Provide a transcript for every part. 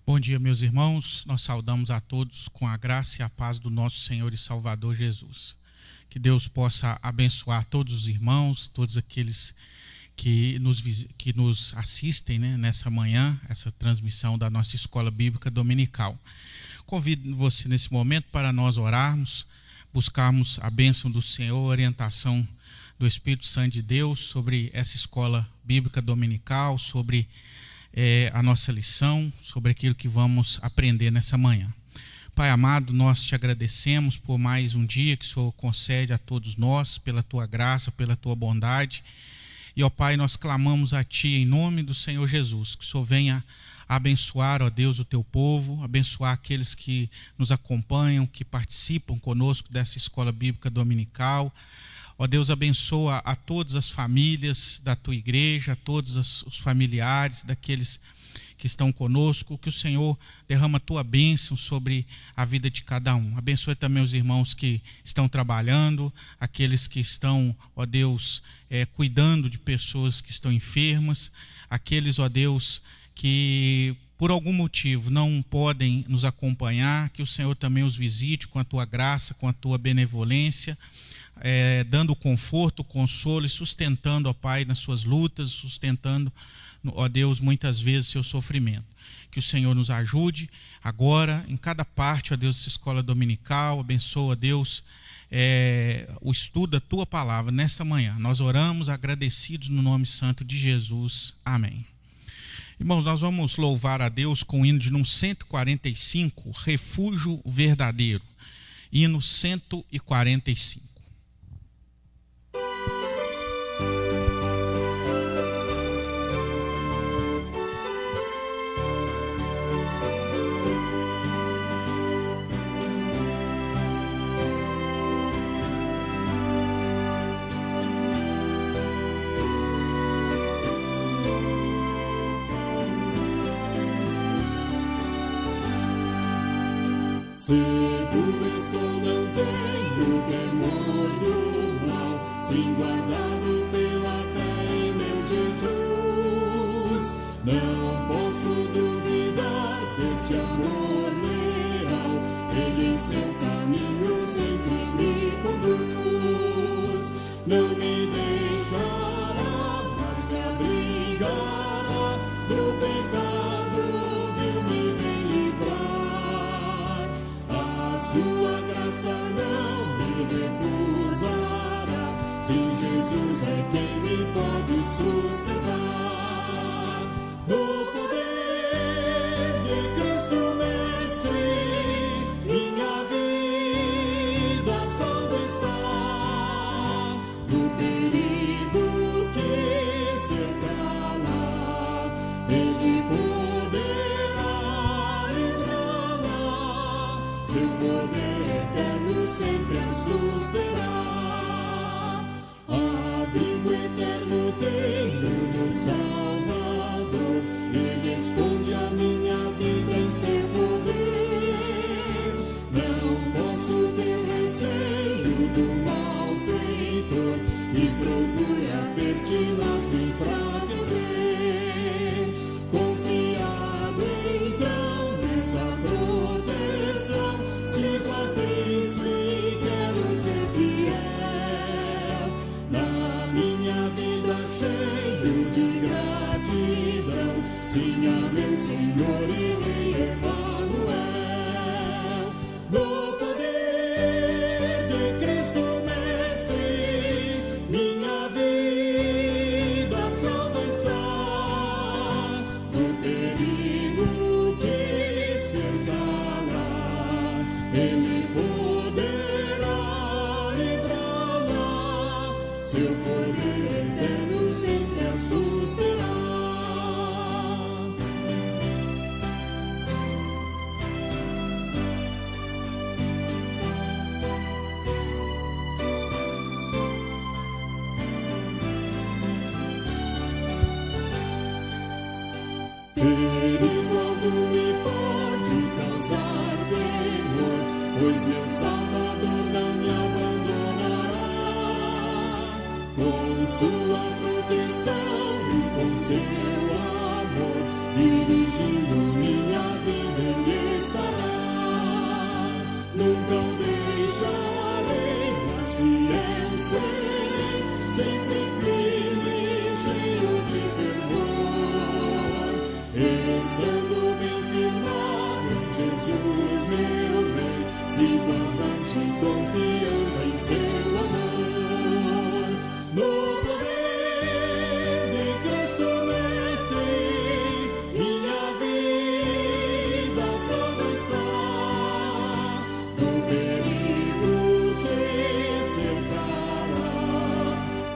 Bom dia, meus irmãos. Nós saudamos a todos com a graça e a paz do nosso Senhor e Salvador Jesus. Que Deus possa abençoar todos os irmãos, todos aqueles que nos assistem, nessa manhã, essa transmissão da nossa Escola Bíblica Dominical. Convido você nesse momento para nós orarmos, buscarmos a bênção do Senhor, a orientação do Espírito Santo de Deus sobre essa Escola Bíblica Dominical, sobre a nossa lição, sobre aquilo que vamos aprender nessa manhã. Pai amado, nós te agradecemos por mais um dia que o Senhor concede a todos nós, pela tua graça, pela tua bondade. E, ó Pai, nós clamamos a ti em nome do Senhor Jesus, que o Senhor venha abençoar, ó Deus, o teu povo, abençoar aqueles que nos acompanham, que participam conosco dessa Escola Bíblica Dominical. Ó Deus, abençoa a todas as famílias da tua igreja, a todos os familiares daqueles que estão conosco, que o Senhor derrama a tua bênção sobre a vida de cada um. Abençoe também os irmãos que estão trabalhando, aqueles que estão, ó Deus, cuidando de pessoas que estão enfermas, aqueles, ó Deus, que por algum motivo não podem nos acompanhar, que o Senhor também os visite com a tua graça, com a tua benevolência, dando conforto, consolo e sustentando, ó Pai, nas suas lutas, sustentando, ó Deus, muitas vezes seu sofrimento. Que o Senhor nos ajude agora, em cada parte, ó Deus, dessa escola dominical. Abençoa, Deus, o estudo da tua palavra nesta manhã. Nós oramos agradecidos no nome santo de Jesus. Amém. Irmãos, nós vamos louvar a Deus com o hino de número 145, Refúgio Verdadeiro. Hino 145. Seguro estou, não tenho temor do mal, sim guardado pela fé em meu Jesus. Não posso duvidar desse amor leal, Ele em seu caminho sempre me conduz. Não me deixará, mas me abrigará do pecado, vil me vem livrar. Sua graça não me recusará, sim, Jesus é quem me pode sustentar. No poder de Cristo Mestre, minha vida salva está. Do perigo que cercará, Ele poderá livrá-la. Seu poder eterno sempre a susterá. Abrigo eterno tenho no Salvador, Ele esconde a minha vida em seu poder. Não posso ter receio do malfeitor, que procura perdi-las me enfraquecer. Confiado então nessa proteção, sigo a Cristo e quero ser fiel. Na minha vida cheio de gratidão, sim, a meu Senhor e Rei Emanuel. No poder de Cristo Mestre, minha vida salva está. Do perigo que cercará, Ele poderá livrá-la. Seu poder eterno sempre a susterá. Perigo algum me pode causar temor, pois meu Salvador não me abandonará. Com sua proteção e com seu amor, dirigindo minha vida Ele estará. Nunca o deixarei, mas fiel serei, sempre firme, cheio de fervor, estando bem firmado em Jesus, meu bem, sigo avante confiando em seu amor. No poder de Cristo Mestre, minha vida só não está. Do perigo que cercará,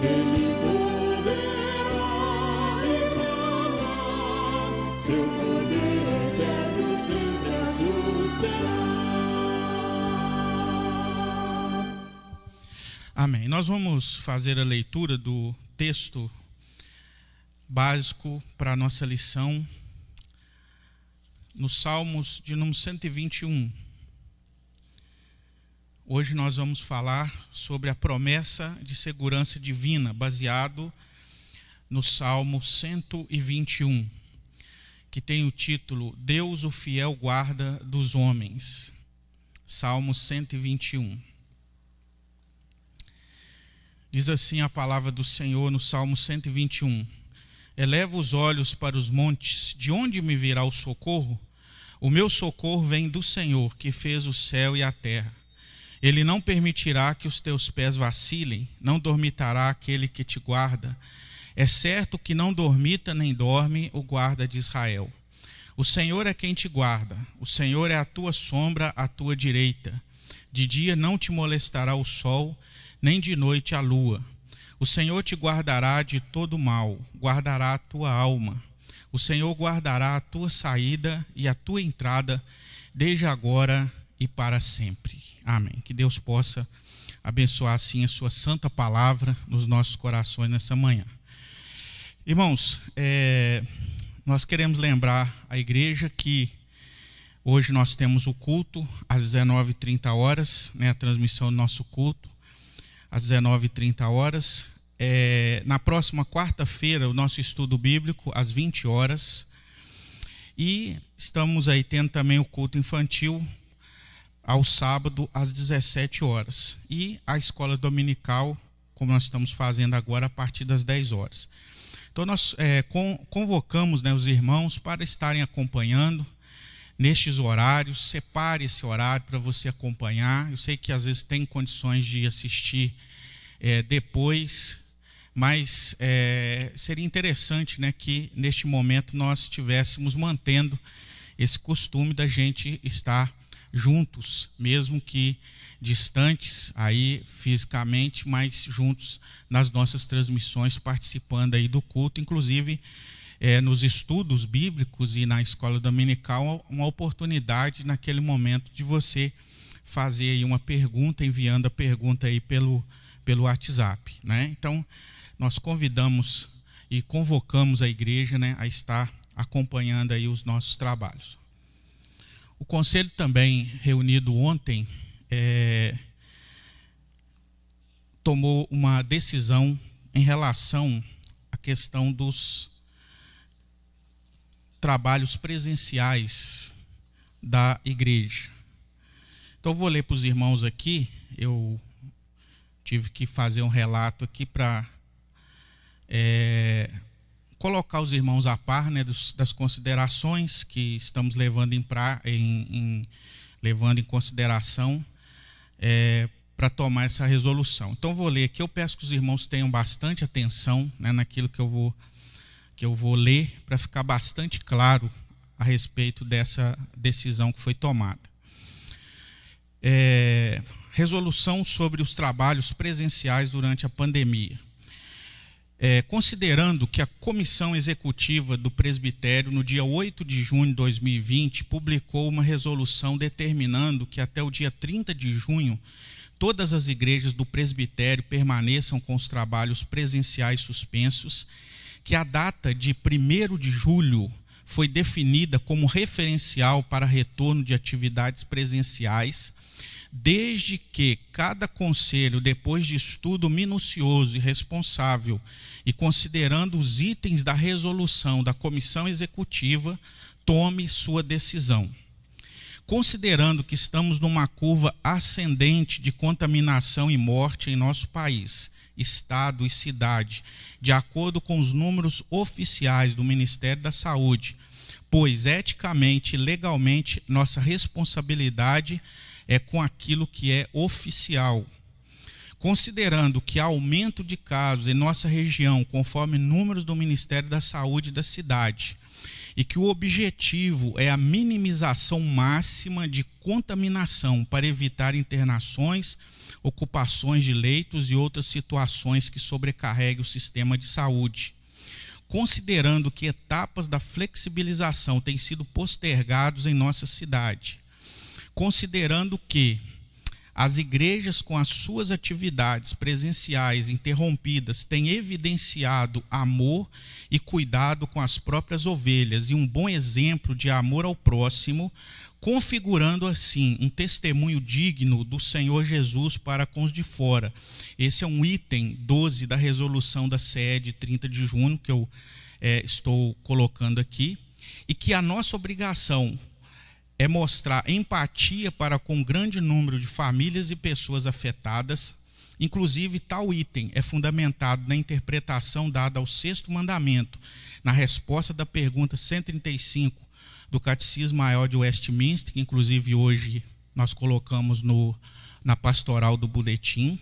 Ele poderá livrá-la. Seu poder eterno sempre a susterá. Amém. Nós vamos fazer a leitura do texto básico para a nossa lição nos Salmos de número 121. Hoje nós vamos falar sobre a promessa de segurança divina, baseado no Salmo 121, que tem o título Deus, o fiel guarda dos homens. Salmo 121. Diz assim a palavra do Senhor no Salmo 121. Eleva os olhos para os montes, de onde me virá o socorro? O meu socorro vem do Senhor, que fez o céu e a terra. Ele não permitirá que os teus pés vacilem, não dormitará aquele que te guarda. É certo que não dormita nem dorme o guarda de Israel. O Senhor é quem te guarda, o Senhor é a tua sombra à tua direita. De dia não te molestará o sol, nem de noite a lua. O Senhor te guardará de todo mal, guardará a tua alma. O Senhor guardará a tua saída e a tua entrada, desde agora e para sempre. Amém. Que Deus possa abençoar assim a sua santa palavra nos nossos corações nessa manhã. Irmãos, nós queremos lembrar a igreja que hoje nós temos o culto às 19h30, a transmissão do nosso culto às 19h30. Na próxima quarta-feira, o nosso estudo bíblico às 20h. E estamos aí tendo também o culto infantil ao sábado às 17h. E a escola dominical, como nós estamos fazendo agora, a partir das 10h. Então nós convocamos os irmãos para estarem acompanhando nestes horários. Separe esse horário para você acompanhar. Eu sei que às vezes tem condições de assistir depois, mas seria interessante que neste momento nós estivéssemos mantendo esse costume da gente estar juntos, mesmo que distantes aí fisicamente, mas juntos nas nossas transmissões, participando aí do culto, inclusive nos estudos bíblicos e na escola dominical, uma oportunidade naquele momento de você fazer aí uma pergunta, enviando a pergunta aí pelo WhatsApp, Então, nós convidamos e convocamos a igreja, a estar acompanhando aí os nossos trabalhos. O conselho também, reunido ontem, tomou uma decisão em relação à questão dos trabalhos presenciais da igreja. Então, eu vou ler para os irmãos aqui. Eu tive que fazer um relato aqui para colocar os irmãos a par das considerações que estamos levando levando em consideração para tomar essa resolução. Então, vou ler aqui. Eu peço que os irmãos tenham bastante atenção naquilo que eu vou ler, para ficar bastante claro a respeito dessa decisão que foi tomada. Resolução sobre os trabalhos presenciais durante a pandemia. Considerando que a Comissão Executiva do Presbitério, no dia 8 de junho de 2020, publicou uma resolução determinando que até o dia 30 de junho todas as igrejas do presbitério permaneçam com os trabalhos presenciais suspensos, que a data de 1º de julho foi definida como referencial para retorno de atividades presenciais, desde que cada conselho, depois de estudo minucioso e responsável, e considerando os itens da resolução da comissão executiva, tome sua decisão. considerando que estamos numa curva ascendente de contaminação e morte em nosso país, estado e cidade, de acordo com os números oficiais do Ministério da Saúde, pois eticamente e legalmente nossa responsabilidade é com aquilo que é oficial. Considerando que há aumento de casos em nossa região, conforme números do Ministério da Saúde da cidade, e que o objetivo é a minimização máxima de contaminação para evitar internações, ocupações de leitos e outras situações que sobrecarreguem o sistema de saúde. Considerando que etapas da flexibilização têm sido postergados em nossa cidade. Considerando que as igrejas, com as suas atividades presenciais interrompidas, têm evidenciado amor e cuidado com as próprias ovelhas e um bom exemplo de amor ao próximo, configurando assim um testemunho digno do Senhor Jesus para com os de fora. Esse é um item 12 da resolução da CE de 30 de junho, que eu estou colocando aqui, e que a nossa obrigação é mostrar empatia para com um grande número de famílias e pessoas afetadas. Inclusive, tal item é fundamentado na interpretação dada ao 6º mandamento, na resposta da pergunta 135 do Catecismo Maior de Westminster, que inclusive hoje nós colocamos na pastoral do boletim.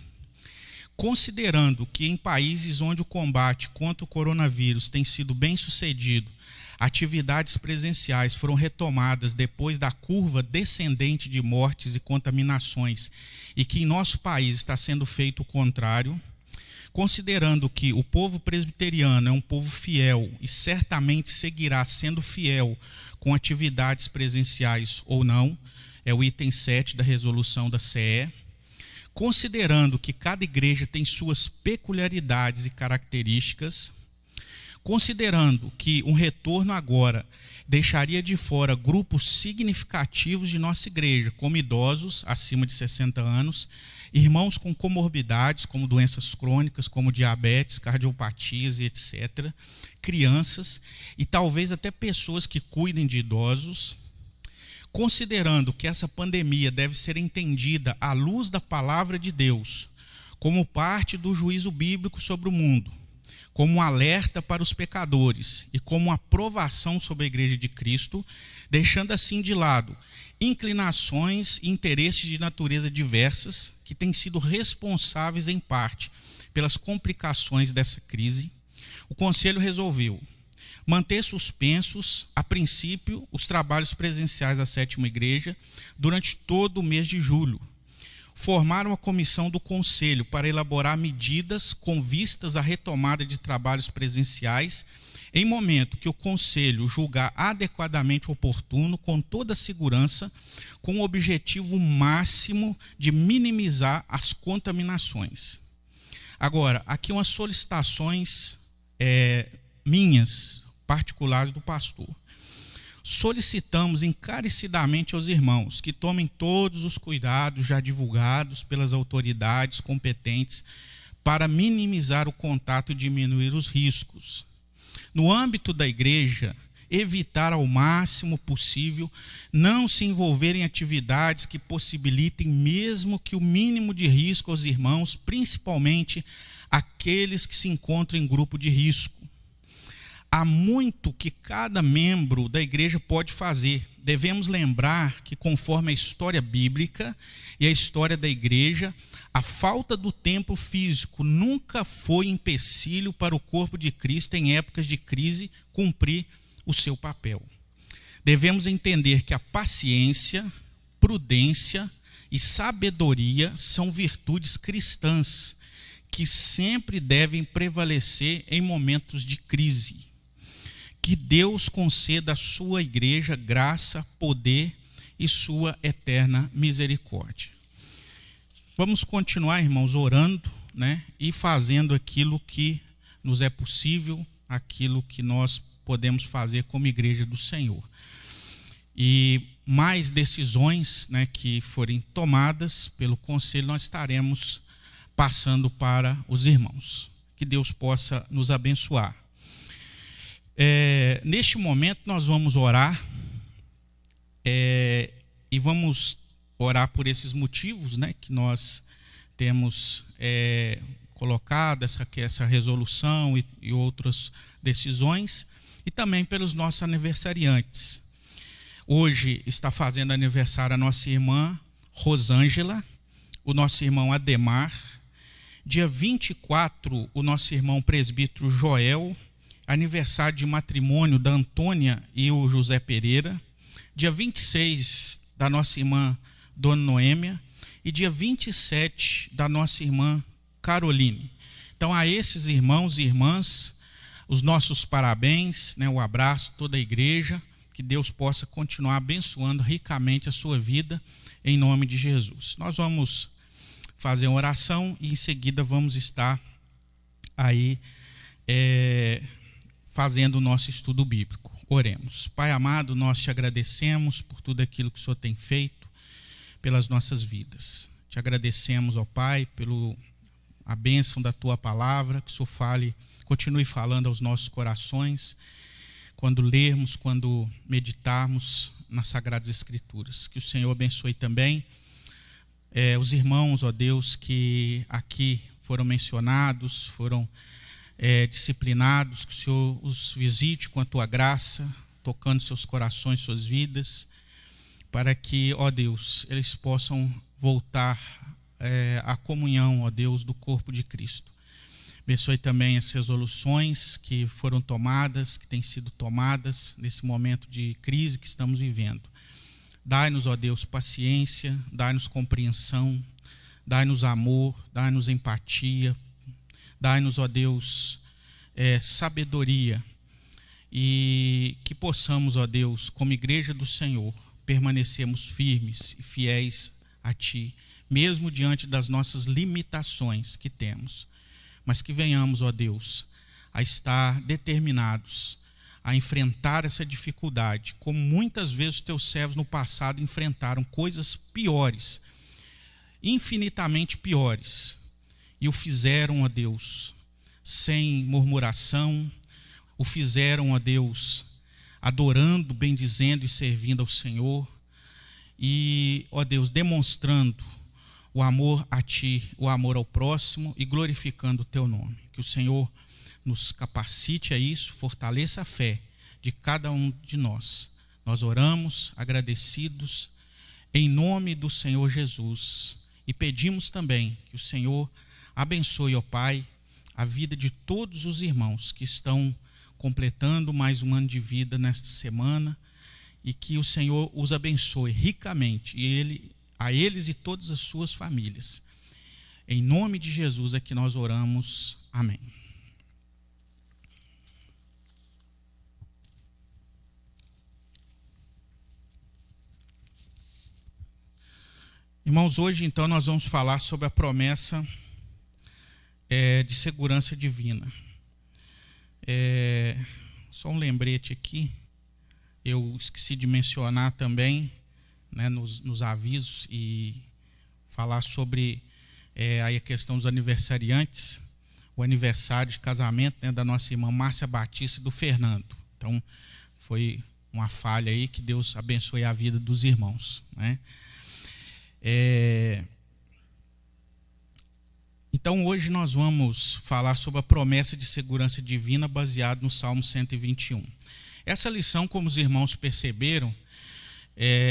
Considerando que em países onde o combate contra o coronavírus tem sido bem sucedido, atividades presenciais foram retomadas depois da curva descendente de mortes e contaminações, e que em nosso país está sendo feito o contrário, considerando que o povo presbiteriano é um povo fiel e certamente seguirá sendo fiel com atividades presenciais ou não, é o item 7 da resolução da CE, considerando que cada igreja tem suas peculiaridades e características, considerando que um retorno agora deixaria de fora grupos significativos de nossa igreja, como idosos acima de 60 anos, irmãos com comorbidades, como doenças crônicas, como diabetes, cardiopatias e etc., crianças e talvez até pessoas que cuidem de idosos, considerando que essa pandemia deve ser entendida à luz da palavra de Deus, como parte do juízo bíblico sobre o mundo, como um alerta para os pecadores e como uma provação sobre a Igreja de Cristo, deixando assim de lado inclinações e interesses de natureza diversas que têm sido responsáveis em parte pelas complicações dessa crise, o Conselho resolveu manter suspensos, a princípio, os trabalhos presenciais da 7ª Igreja durante todo o mês de julho. Formaram a comissão do Conselho para elaborar medidas com vistas à retomada de trabalhos presenciais em momento que o Conselho julgar adequadamente oportuno, com toda a segurança, com o objetivo máximo de minimizar as contaminações. Agora, aqui umas solicitações minhas, particulares do pastor. Solicitamos encarecidamente aos irmãos que tomem todos os cuidados já divulgados pelas autoridades competentes para minimizar o contato e diminuir os riscos. No âmbito da igreja, evitar ao máximo possível não se envolver em atividades que possibilitem mesmo que o mínimo de risco aos irmãos, principalmente aqueles que se encontram em grupo de risco. Há muito que cada membro da igreja pode fazer. Devemos lembrar que, conforme a história bíblica e a história da igreja, a falta do templo físico nunca foi empecilho para o corpo de Cristo, em épocas de crise, cumprir o seu papel. Devemos entender que a paciência, prudência e sabedoria são virtudes cristãs que sempre devem prevalecer em momentos de crise. Que Deus conceda à sua igreja graça, poder e sua eterna misericórdia. Vamos continuar, irmãos, orando, e fazendo aquilo que nos é possível, aquilo que nós podemos fazer como igreja do Senhor. E mais decisões que forem tomadas pelo conselho, nós estaremos passando para os irmãos. Que Deus possa nos abençoar. Neste momento nós vamos orar E vamos orar por esses motivos, né, que nós temos colocado, essa resolução e outras decisões, e também pelos nossos aniversariantes. Hoje está fazendo aniversário a nossa irmã Rosângela, o nosso irmão Ademar. Dia 24, o nosso irmão presbítero Joel, aniversário de matrimônio da Antônia e o José Pereira. Dia 26, da nossa irmã Dona Noêmia. E dia 27, da nossa irmã Caroline. Então, a esses irmãos e irmãs, os nossos parabéns, né, o abraço, toda a igreja, que Deus possa continuar abençoando ricamente a sua vida, em nome de Jesus. Nós vamos fazer uma oração e em seguida vamos estar aí fazendo o nosso estudo bíblico. Oremos. Pai amado, nós te agradecemos por tudo aquilo que o Senhor tem feito pelas nossas vidas. Te agradecemos, ó Pai, pela bênção da tua palavra, que o Senhor continue falando aos nossos corações, quando lermos, quando meditarmos nas Sagradas Escrituras. Que o Senhor abençoe também os irmãos, ó Deus, que aqui foram mencionados, foram disciplinados, que o Senhor os visite com a tua graça, tocando seus corações, suas vidas, para que, ó Deus, eles possam voltar à comunhão, ó Deus, do corpo de Cristo. Abençoe também as resoluções que foram tomadas, que têm sido tomadas nesse momento de crise que estamos vivendo. Dai-nos, ó Deus, paciência, dai-nos compreensão, dai-nos amor, dai-nos empatia, dai-nos, ó Deus, sabedoria, e que possamos, ó Deus, como igreja do Senhor, permanecermos firmes e fiéis a Ti, mesmo diante das nossas limitações que temos, mas que venhamos, ó Deus, a estar determinados a enfrentar essa dificuldade, como muitas vezes os teus servos no passado enfrentaram coisas piores, infinitamente piores, e o fizeram, ó Deus, sem murmuração, o fizeram, ó Deus, adorando, bendizendo e servindo ao Senhor, e, ó Deus, demonstrando o amor a Ti, o amor ao próximo e glorificando o Teu nome. Que o Senhor nos capacite a isso, fortaleça a fé de cada um de nós. Nós oramos agradecidos em nome do Senhor Jesus e pedimos também que o Senhor abençoe, ó Pai, a vida de todos os irmãos que estão completando mais um ano de vida nesta semana, e que o Senhor os abençoe ricamente, e a eles e todas as suas famílias. Em nome de Jesus é que nós oramos. Amém. Irmãos, hoje então nós vamos falar sobre a promessa de segurança divina. Só um lembrete aqui, eu esqueci de mencionar também, né, nos avisos, e falar sobre aí a questão dos aniversariantes, o aniversário de casamento, né, da nossa irmã Márcia Batista e do Fernando. Então, foi uma falha aí, que Deus abençoe a vida dos irmãos, né? Então, hoje nós vamos falar sobre a promessa de segurança divina baseada no Salmo 121. Essa lição, como os irmãos perceberam,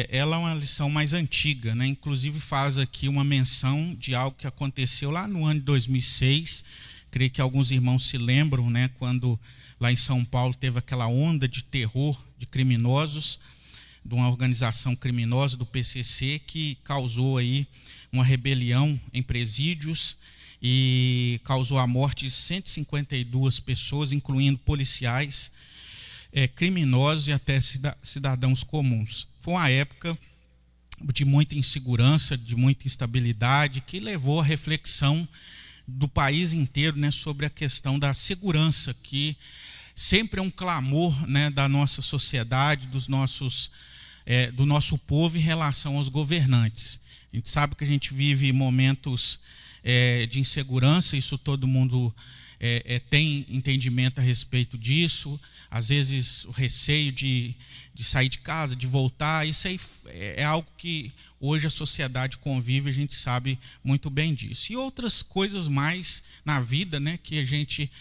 ela é uma lição mais antiga, né? Inclusive faz aqui uma menção de algo que aconteceu lá no ano de 2006. Creio que alguns irmãos se lembram, né, quando lá em São Paulo teve aquela onda de terror de criminosos, de uma organização criminosa do PCC, que causou aí uma rebelião em presídios e causou a morte de 152 pessoas, incluindo policiais, criminosos e até cidadãos comuns. Foi uma época de muita insegurança, de muita instabilidade, que levou à reflexão do país inteiro, né, sobre a questão da segurança, que sempre é um clamor, né, da nossa sociedade, do nosso povo em relação aos governantes. A gente sabe que a gente vive momentos de insegurança, isso todo mundo tem entendimento a respeito disso. Às vezes o receio de sair de casa, de voltar, isso aí é algo que hoje a sociedade convive, a gente sabe muito bem disso. E outras coisas mais na vida, né, que a gente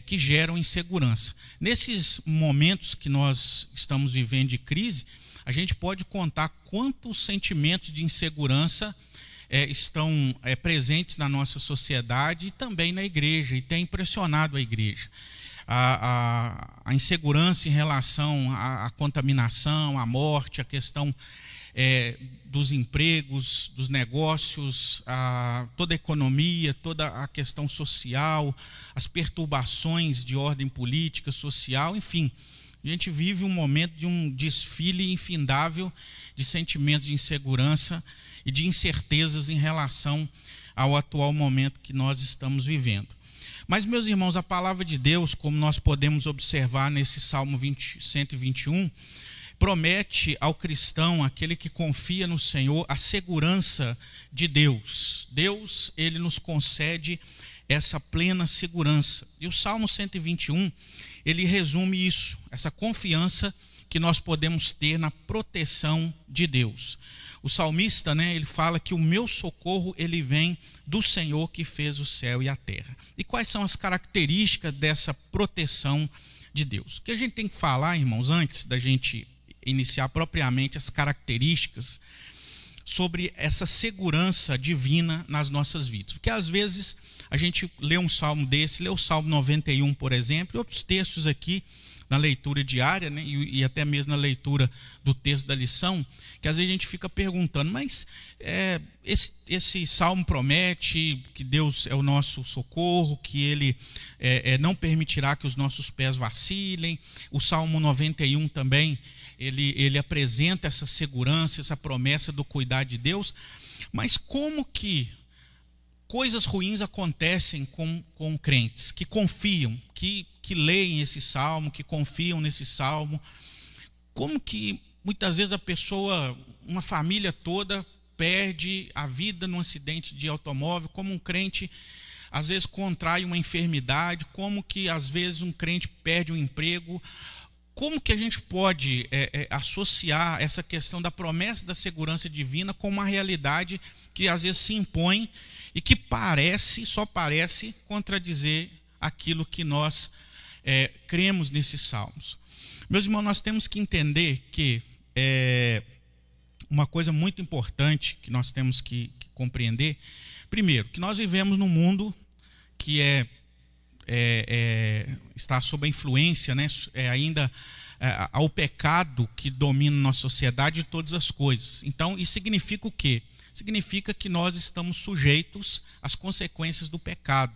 que geram insegurança. Nesses momentos que nós estamos vivendo de crise, a gente pode contar quantos sentimentos de insegurança estão presentes na nossa sociedade e também na igreja, e tem impressionado a igreja. A insegurança em relação à contaminação, à morte, a questão dos empregos, dos negócios, toda a economia, toda a questão social, as perturbações de ordem política, social, enfim. A gente vive um momento de um desfile infindável de sentimentos de insegurança e de incertezas em relação ao atual momento que nós estamos vivendo. Mas, meus irmãos, a palavra de Deus, como nós podemos observar nesse Salmo 121, promete ao cristão, aquele que confia no Senhor, a segurança de Deus. Deus, ele nos concede essa plena segurança. E o Salmo 121, ele resume isso, essa confiança que nós podemos ter na proteção de Deus. O salmista, ele fala que o meu socorro, ele vem do Senhor que fez o céu e a terra. E quais são as características dessa proteção de Deus? O que a gente tem que falar, irmãos, antes da gente iniciar propriamente as características sobre essa segurança divina nas nossas vidas. Porque às vezes a gente lê um salmo desse, lê o Salmo 91, por exemplo, e outros textos aqui na leitura diária, e até mesmo na leitura do texto da lição, que às vezes a gente fica perguntando, mas esse salmo promete que Deus é o nosso socorro, que Ele não permitirá que os nossos pés vacilem. O Salmo 91 também, ele apresenta essa segurança, essa promessa do cuidar de Deus. Mas como que coisas ruins acontecem com crentes que confiam, que leem esse salmo, que confiam nesse salmo? Como que muitas vezes a pessoa, uma família toda, perde a vida num acidente de automóvel? Como um crente às vezes contrai uma enfermidade? Como que às vezes um crente perde um emprego? Como que a gente pode associar essa questão da promessa da segurança divina com uma realidade que às vezes se impõe e que só parece contradizer aquilo que nós cremos nesses salmos? Meus irmãos, nós temos que entender que uma coisa muito importante que nós temos que compreender, primeiro, que nós vivemos num mundo que está sob a influência, ainda ao pecado que domina na nossa sociedade de todas as coisas. Então, isso significa o quê? Significa que nós estamos sujeitos às consequências do pecado,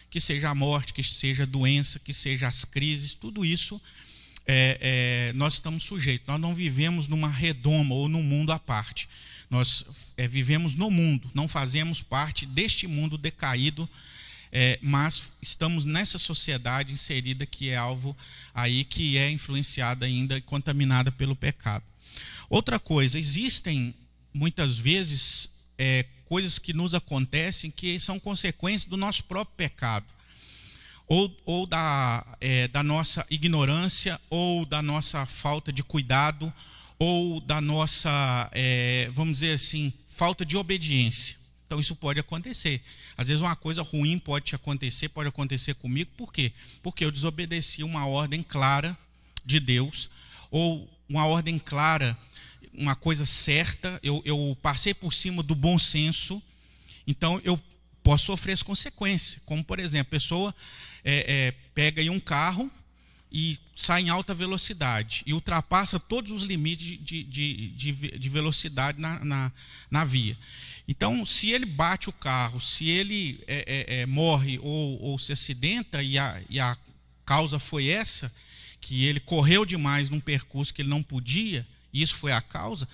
que seja a morte, que seja a doença, que seja as crises, tudo isso nós estamos sujeitos. Nós não vivemos numa redoma ou num mundo à parte. Nós vivemos no mundo, não fazemos parte deste mundo decaído, mas estamos nessa sociedade inserida que é alvo aí, que é influenciada ainda e contaminada pelo pecado. Outra coisa, existem muitas vezes coisas que nos acontecem que são consequências do nosso próprio pecado, ou da nossa ignorância, ou da nossa falta de cuidado, ou da nossa, vamos dizer assim, falta de obediência. Então isso pode acontecer. Às vezes uma coisa ruim pode acontecer comigo. Por quê? Porque eu desobedeci uma ordem clara de Deus, ou uma ordem clara, uma coisa certa, eu passei por cima do bom senso, então eu posso sofrer as consequências. Como, por exemplo, a pessoa pega aí um carro e sai em alta velocidade e ultrapassa todos os limites de velocidade na via. Então, se ele bate o carro, se ele morre ou se acidenta, e a causa foi essa, que ele correu demais num percurso que ele não podia, e isso foi a causa,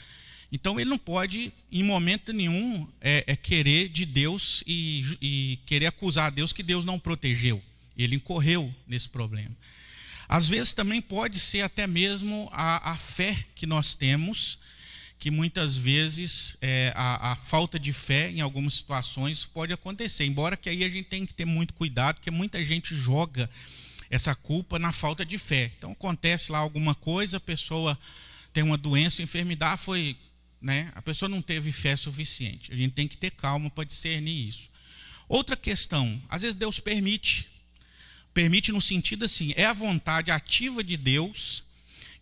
então ele não pode, em momento nenhum, querer de Deus e querer acusar a Deus que Deus não protegeu. Ele incorreu nesse problema. Às vezes também pode ser até mesmo a fé que nós temos, que muitas vezes a falta de fé em algumas situações pode acontecer, embora que aí a gente tem que ter muito cuidado, porque muita gente joga essa culpa na falta de fé. Então acontece lá alguma coisa, a pessoa tem uma doença, uma enfermidade, a pessoa não teve fé suficiente. A gente tem que ter calma para discernir isso. Outra questão, às vezes Deus permite no sentido assim, é a vontade ativa de Deus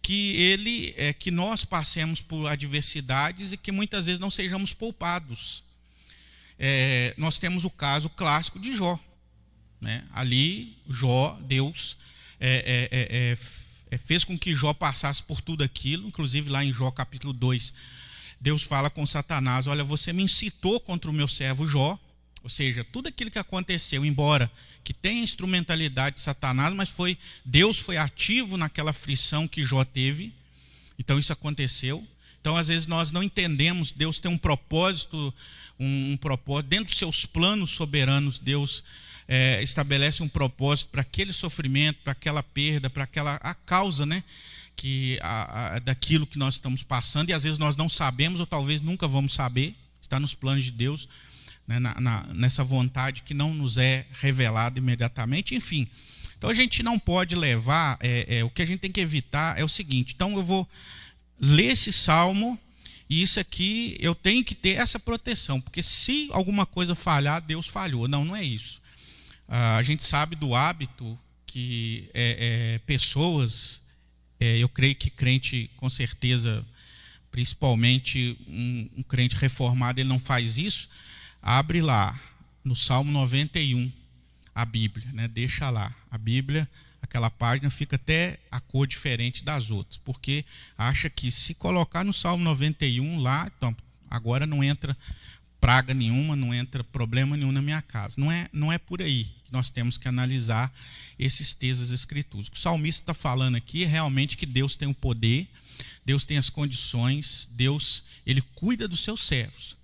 que nós passemos por adversidades e que muitas vezes não sejamos poupados. Nós temos o caso clássico de Jó. Ali, Jó, Deus fez com que Jó passasse por tudo aquilo, inclusive lá em Jó capítulo 2, Deus fala com Satanás, olha, você me incitou contra o meu servo Jó, ou seja, tudo aquilo que aconteceu, embora que tenha instrumentalidade de Satanás, mas Deus foi ativo naquela aflição que Jó teve, então isso aconteceu. Então, às vezes, nós não entendemos, Deus tem um propósito, dentro dos seus planos soberanos, Deus estabelece um propósito para aquele sofrimento, para aquela perda, para a causa, daquilo que nós estamos passando, e às vezes nós não sabemos, ou talvez nunca vamos saber, está nos planos de Deus, nessa vontade que não nos é revelada imediatamente, enfim. Então, a gente não pode levar, o que a gente tem que evitar é o seguinte, então eu vou ler esse salmo, e isso aqui eu tenho que ter essa proteção, porque se alguma coisa falhar, Deus falhou. Não é isso. A gente sabe do hábito que pessoas, eu creio que crente, com certeza, principalmente um crente reformado, ele não faz isso. Abre lá, no Salmo 91, a Bíblia, deixa lá. A Bíblia, aquela página fica até a cor diferente das outras, porque acha que se colocar no Salmo 91 lá, então, agora não entra praga nenhuma, não entra problema nenhum na minha casa. Não é por aí que nós temos que analisar esses textos das Escrituras. O que o salmista está falando aqui é realmente que Deus tem o poder, Deus tem as condições, Deus ele cuida dos seus servos.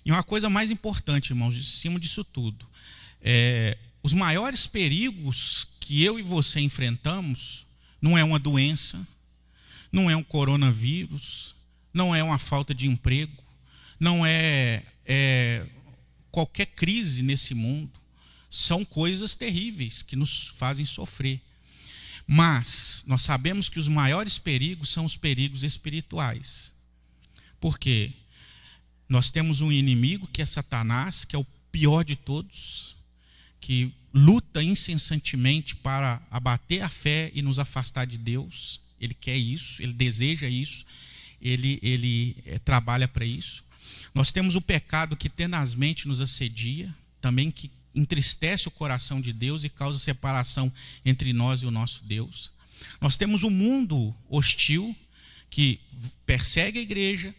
E uma coisa mais importante, irmãos, em cima disso tudo, os maiores perigos que eu e você enfrentamos não é uma doença, não é um coronavírus, não é uma falta de emprego, não é qualquer crise nesse mundo. São coisas terríveis que nos fazem sofrer. Mas nós sabemos que os maiores perigos são os perigos espirituais. Por quê? Nós temos um inimigo que é Satanás, que é o pior de todos, que luta incessantemente para abater a fé e nos afastar de Deus. Ele quer isso, ele deseja isso, ele trabalha para isso. Nós temos o pecado que tenazmente nos assedia, também que entristece o coração de Deus e causa separação entre nós e o nosso Deus. Nós temos o mundo hostil que persegue a igreja,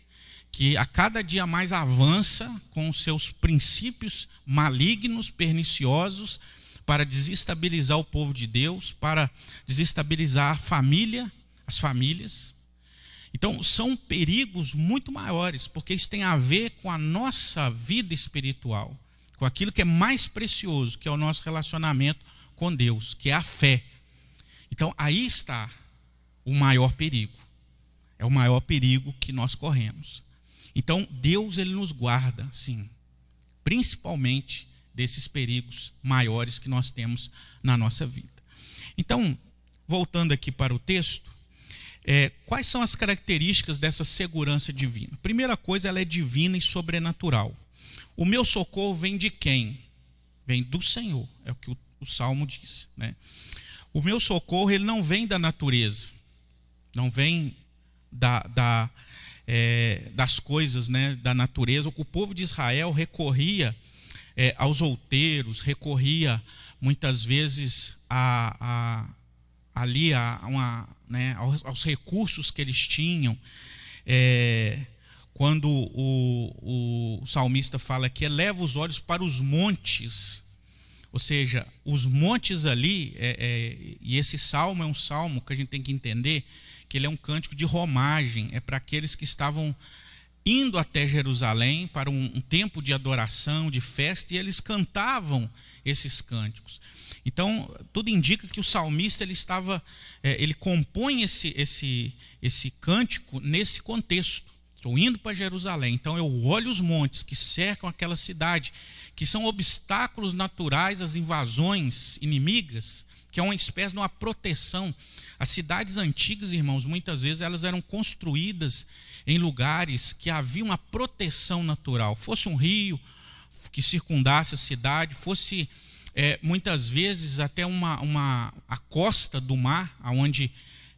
que a cada dia mais avança com os seus princípios malignos, perniciosos, para desestabilizar o povo de Deus, para desestabilizar as famílias. Então, são perigos muito maiores, porque isso tem a ver com a nossa vida espiritual, com aquilo que é mais precioso, que é o nosso relacionamento com Deus, que é a fé. Então, aí está o maior perigo. É o maior perigo que nós corremos. Então, Deus ele nos guarda, sim, principalmente desses perigos maiores que nós temos na nossa vida. Então, voltando aqui para o texto, quais são as características dessa segurança divina? Primeira coisa, ela é divina e sobrenatural. O meu socorro vem de quem? Vem do Senhor, é o que o Salmo diz, O meu socorro ele não vem da natureza, não vem das coisas da natureza. O povo de Israel recorria aos outeiros, recorria muitas vezes aos recursos que eles tinham. Quando o salmista fala que eleva os olhos para os montes, ou seja, os montes ali, e esse salmo é um salmo que a gente tem que entender que ele é um cântico de romagem, é para aqueles que estavam indo até Jerusalém para um tempo de adoração, de festa, e eles cantavam esses cânticos. Então, tudo indica que o salmista ele compõe esse cântico nesse contexto. estou indo para Jerusalém, então eu olho os montes que cercam aquela cidade, que são obstáculos naturais às invasões inimigas, que é uma espécie de uma proteção. As cidades antigas, irmãos, muitas vezes elas eram construídas em lugares que havia uma proteção natural. Fosse um rio que circundasse a cidade, fosse muitas vezes até a costa do mar, onde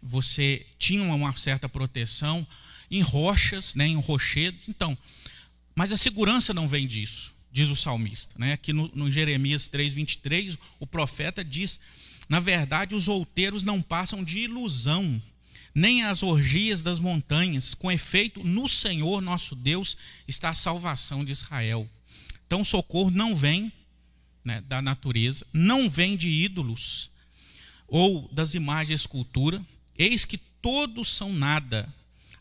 você tinha uma certa proteção, em rochas, né, em rochedos. Então, mas a segurança não vem disso, diz o salmista, né? Aqui no Jeremias 3:23, o profeta diz: na verdade, os outeiros não passam de ilusão, nem as orgias das montanhas. Com efeito, no Senhor nosso Deus está a salvação de Israel. Então, o socorro não vem, né, da natureza, não vem de ídolos ou das imagens de escultura. Eis que todos são nada,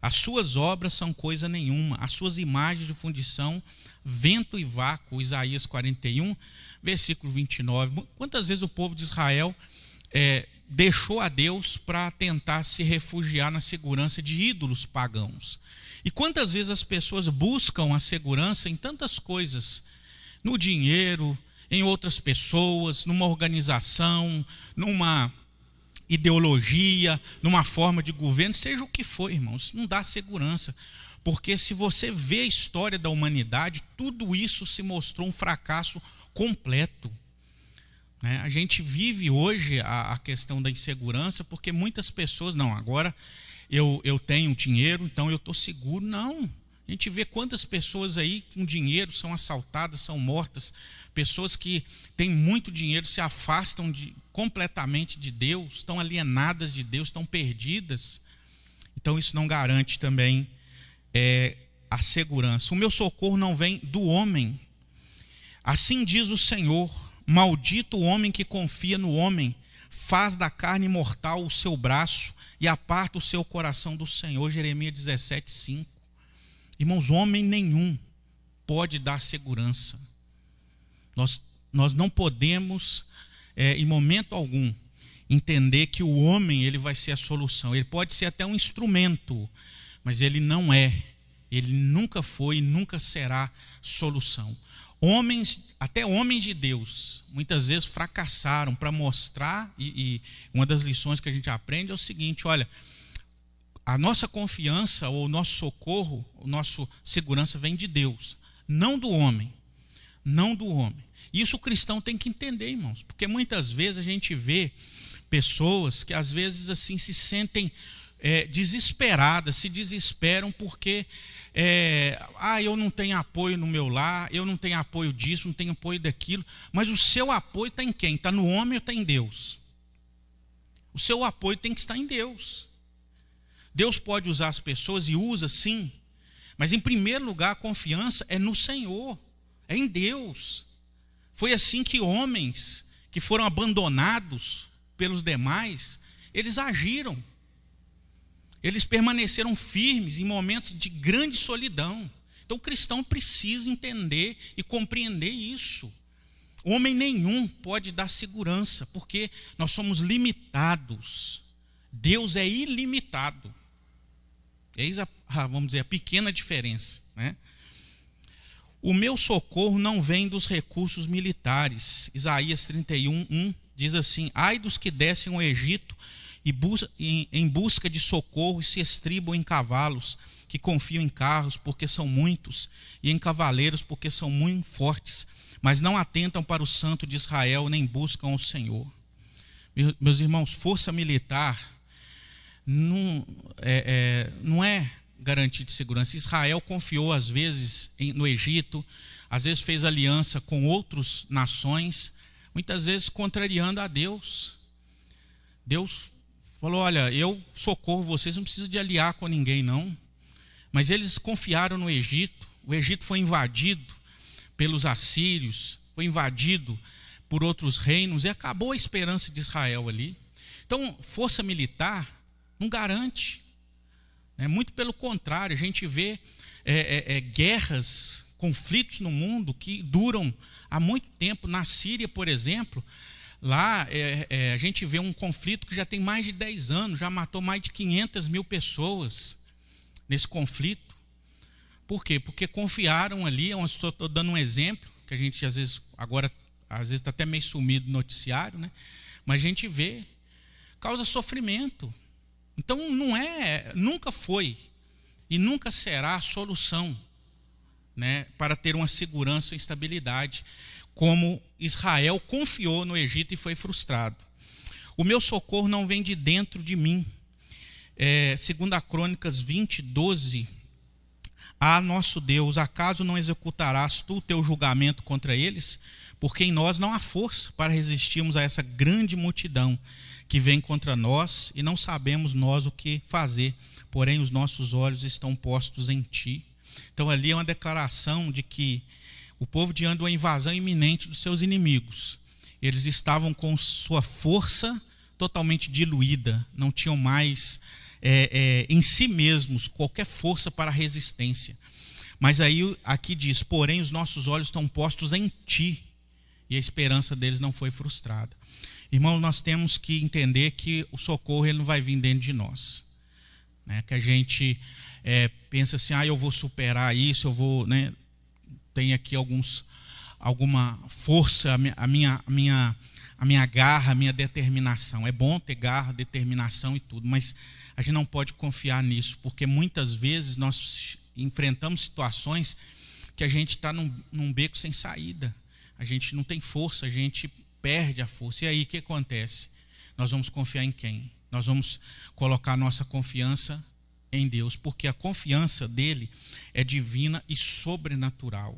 as suas obras são coisa nenhuma, as suas imagens de fundição, vento e vácuo. Isaías 41, versículo 29. Quantas vezes o povo de Israel deixou a Deus para tentar se refugiar na segurança de ídolos pagãos? E quantas vezes as pessoas buscam a segurança em tantas coisas, no dinheiro, em outras pessoas, numa organização, numa ideologia, numa forma de governo, seja o que for, irmãos, não dá segurança. Porque se você vê a história da humanidade, tudo isso se mostrou um fracasso completo. A gente vive hoje a questão da insegurança, porque muitas pessoas, não, agora eu tenho dinheiro, então eu estou seguro. Não, a gente vê quantas pessoas aí com dinheiro são assaltadas, são mortas. Pessoas que têm muito dinheiro se afastam completamente de Deus, estão alienadas de Deus, estão perdidas. Então isso não garante também a segurança. O meu socorro não vem do homem. Assim diz o Senhor: maldito o homem que confia no homem, faz da carne mortal o seu braço e aparta o seu coração do Senhor. Jeremias 17:5. Irmãos, homem nenhum pode dar segurança. Nós não podemos, em momento algum, entender que o homem ele vai ser a solução. Ele pode ser até um instrumento, mas ele não é. Ele nunca foi e nunca será solução. Até homens de Deus, muitas vezes fracassaram para mostrar, e uma das lições que a gente aprende é o seguinte: olha, a nossa confiança, ou o nosso socorro, a nossa segurança vem de Deus, não do homem. Não do homem. Isso o cristão tem que entender, irmãos, porque muitas vezes a gente vê pessoas que às vezes assim se sentem desesperadas, se desesperam porque eu não tenho apoio no meu lar, eu não tenho apoio disso, não tenho apoio daquilo. Mas o seu apoio está em quem? Está no homem ou está em Deus? O seu apoio tem que estar em Deus. Deus pode usar as pessoas e usa sim, mas em primeiro lugar a confiança é no Senhor, é em Deus. Foi assim que homens que foram abandonados pelos demais, eles agiram. Eles permaneceram firmes em momentos de grande solidão. Então o cristão precisa entender e compreender isso. Homem nenhum pode dar segurança, porque nós somos limitados. Deus é ilimitado. Eis vamos dizer, a pequena diferença, né? O meu socorro não vem dos recursos militares. Isaías 31:1 diz assim: ai dos que descem ao Egito em busca de socorro e se estribam em cavalos, que confiam em carros porque são muitos, e em cavaleiros porque são muito fortes, mas não atentam para o Santo de Israel, nem buscam o Senhor. Meus irmãos, força militar não é garantia de segurança. Israel confiou às vezes no Egito, às vezes fez aliança com outras nações, muitas vezes contrariando a Deus. Deus falou: olha, eu socorro vocês, não preciso de aliar com ninguém não. Mas eles confiaram no Egito. O Egito foi invadido pelos assírios, foi invadido por outros reinos, e acabou a esperança de Israel ali. Então, força militar não garante, muito pelo contrário. A gente vê guerras, conflitos no mundo que duram há muito tempo. Na Síria, por exemplo, lá a gente vê um conflito que já tem mais de 10 anos, já matou mais de 500 mil pessoas nesse conflito. Por quê? Porque confiaram ali, eu estou dando um exemplo, que a gente às vezes está até meio sumido no noticiário, né? Mas a gente vê, causa sofrimento. Então nunca foi e nunca será a solução, né, para ter uma segurança e estabilidade, como Israel confiou no Egito e foi frustrado. O meu socorro não vem de dentro de mim. 2 Crônicas 20, 12. Ah, nosso Deus, acaso não executarás tu o teu julgamento contra eles? Porque em nós não há força para resistirmos a essa grande multidão que vem contra nós, e não sabemos nós o que fazer, porém os nossos olhos estão postos em ti. Então ali é uma declaração de que o povo, diante de uma invasão iminente dos seus inimigos, eles estavam com sua força totalmente diluída, não tinham mais em si mesmos qualquer força para a resistência. Mas aí aqui diz, porém os nossos olhos estão postos em ti, e a esperança deles não foi frustrada. Irmãos, nós temos que entender que o socorro ele não vai vir dentro de nós, né? Que a gente pensa assim, eu vou superar isso, eu vou, né, tem aqui alguma força, a minha garra, a minha determinação. É bom ter garra, determinação e tudo, mas a gente não pode confiar nisso, porque muitas vezes nós enfrentamos situações que a gente está num beco sem saída, a gente não tem força, a gente perde a força. E aí o que acontece? Nós vamos confiar em quem? Nós vamos colocar nossa confiança em Deus, porque a confiança dele é divina e sobrenatural.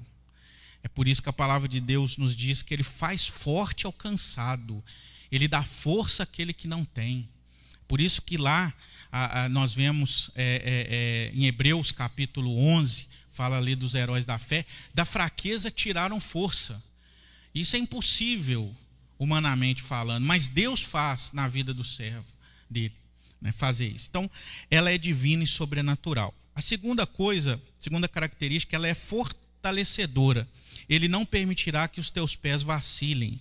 É por isso que a palavra de Deus nos diz que ele faz forte ao cansado, ele dá força àquele que não tem. Por isso que lá nós vemos em Hebreus capítulo 11, fala ali dos heróis da fé, da fraqueza tiraram força. Isso é impossível, humanamente falando, mas Deus faz na vida do servo dele, né, fazer isso. Então, ela é divina e sobrenatural. A segunda característica, ela é fortalecedora. Ele não permitirá que os teus pés vacilem.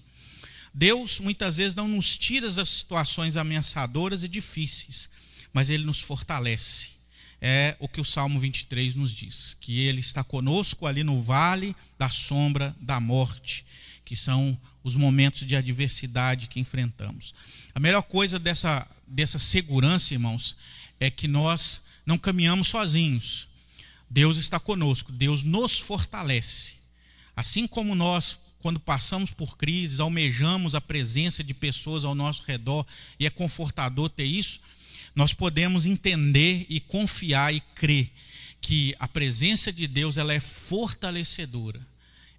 Deus muitas vezes não nos tira das situações ameaçadoras e difíceis, mas ele nos fortalece. É o que o Salmo 23 nos diz, que ele está conosco ali no vale da sombra da morte, que são os momentos de adversidade que enfrentamos. A melhor coisa dessa segurança, irmãos, é que nós não caminhamos sozinhos. Deus está conosco, Deus nos fortalece. Assim como nós, quando passamos por crises, almejamos a presença de pessoas ao nosso redor, e é confortador ter isso, nós podemos entender e confiar e crer que a presença de Deus ela é fortalecedora.